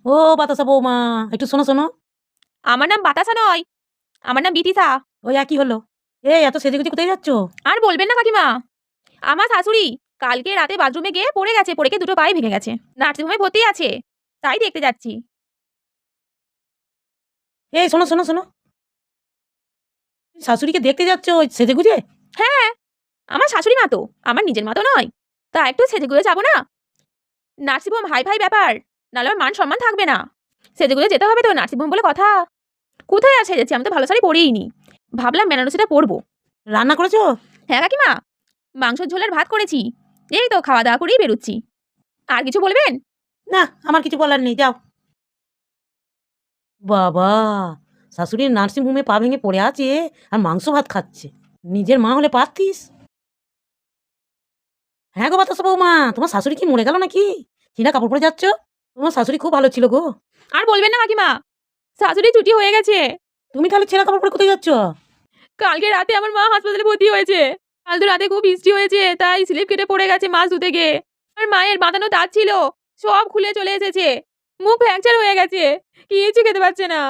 ও বাতাসা বৌমা, একটু শোনো শোনো। আমার নাম বাতাসা নয়, আমার নাম বিথিসা। ওই একই হলো। এত সেজেগুজে কোথায় যাচ্ছ? আর বলবেন না কাকিমা, আমার শাশুড়ি কালকে রাতে বাথরুমে গিয়ে পড়ে গেছে, পড়ে গিয়ে দুটো পায়ে ভেঙে গেছে, নার্সিংহোমে ভর্তি আছে, তাই দেখতে যাচ্ছি। শোনো শোনো শোনো, শাশুড়িকে দেখতে যাচ্ছ ওই সেজেগুজে? হ্যাঁ, আমার শাশুড়ি মা তো, আমার নিজের মা তো নয়, তা একটু সেজেগুজে যাবো না? নার্সিংহোম হাই ফাই ব্যাপার, নাহলে আমার মান সম্মান থাকবে না। সেজেগুজে যেতে হবে তো, নার্সিংহোম বলে কথা। কোথায় আর সেজেছি, আমি তো ভালো শাড়ি পরেইনি, ভাবলাম বেনারসিটা পরবো। রান্না করেছো? হ্যাঁ কাকিমা, মাংসের ঝোলের ভাত করেছি, এই তো খাওয়া দাওয়া করেই বেরোচ্ছি। আর কিছু বলবেন? না, আমার কিছু বলার নেই, যাও। বাবা, শাশুড়ির নার্সিং হোমে পা ভেঙে পড়ে আছে আর মাংস ভাত খাচ্ছে। নিজের মা হলে পারতিস। হ্যাঁ গো বাতাসা বৌমা, তোমার শাশুড়ি কি মরে গেল নাকি? ছিঁড়া কাপড় পরে যাচ্ছ? তোমার শাশুড়ি খুব ভালো ছিল গো। আর বলবেন না কাকিমা, শাশুড়ি ছুটি হয়ে গেছে। তুমি তাহলে ছেঁড়া কাপড় পরে কোথায় যাচ্ছ? কালকে রাতে আমার মা হাসপাতালে ভর্তি হয়েছে। কাল তো রাতে খুব বৃষ্টি হয়েছে, তাই স্লিপ কেটে পড়ে গেছে মাছ ধুতে গিয়ে। আর মায়ের বাঁধানো দাঁত ছিল, সব খুলে চলে এসেছে, মুখ ফ্র্যাকচার হয়ে গেছে, কিছু খেতে পারছে না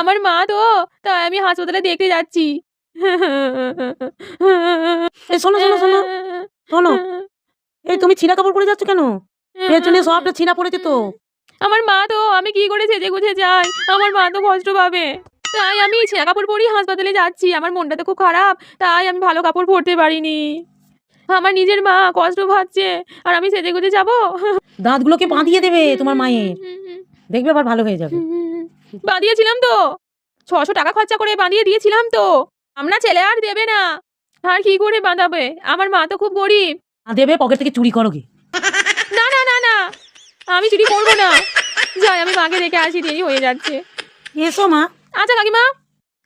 আমার মা তো, তাই আমি হাসপাতালে দেখতে যাচ্ছি। শোনো শোনো শোনো শোনো, তুমি ছিঁড়া কাপড় পরে যাচ্ছ কেন? পেছনে সবটা ছিঁড়া পড়েছে তো। আমার মা তো, আমি কি করে সেজে গুজে যাই, আমার মা তো কষ্ট পাবে, তাই আমি ছেঁড়া কাপড় পরি হাসপাতালে যাচ্ছি। আমার মনটা তো খুব খারাপ, তাই আমি ভালো কাপড় পরতে পারিনি। আমার নিজের মা কষ্ট পাচ্ছে, আর আমি সেজে গুজে যাবো? দাঁতগুলোকে বাঁধিয়ে দেবে তোমার মায়ের, দেখবে আবার ভালো হয়ে যাবে। বাঁধিয়েছিলাম তো, 600 টাকা খরচা করে বাঁধিয়ে দিয়েছিলাম তো, আমরা ছেলে আর দেবে না, আর কি করে বাঁধাবে, আমার মা তো খুব গরিব। দেবে, পকেট থেকে চুরি করো গে। না না না না, আমি চুরি করবো না, যাই আমি মাকে রেখে আসি, দেরি হয়ে যাচ্ছে। এসো মা। আচ্ছা কাকিমা,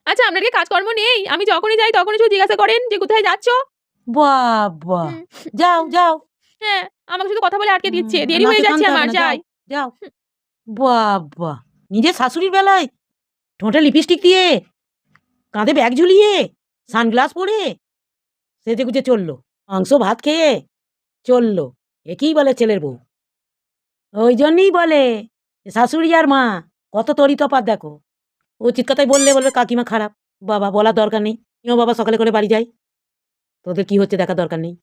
আচ্ছা আপনার কি কাজকর্ম নেই? আমি যখনই যাই তখনই শুধু জিজ্ঞাসা করেন যে কোথায় যাচ্ছ। বাবা, যাও যাও। হ্যাঁ, আমাকে শুধু কথা বলে আটকে দিচ্ছে, দেরি হয়ে নাচে যাচ্ছে টানতে হবে আমার, না, যাও যাই। যাও। বাবা, নিজের শাশুড়ির বেলায় ঠোঁটে লিপস্টিক দিয়ে, কাঁধে ব্যাগ ঝুলিয়ে, সানগ্লাস পরে সেজে গুজে চললো, মাংস ভাত খেয়ে চললো, একেই বলে ছেলের বউ। ওই জন্যই বলে শাশুড়ি আর মা কত তরি তফাৎ দেখো। উচিত কথাই বললে বলবে কাকিমা খারাপ। বাবা, বলার দরকার নেই। বাবা সকালে করে বাড়ি যাই, তোদের কি হচ্ছে দেখার দরকার নেই।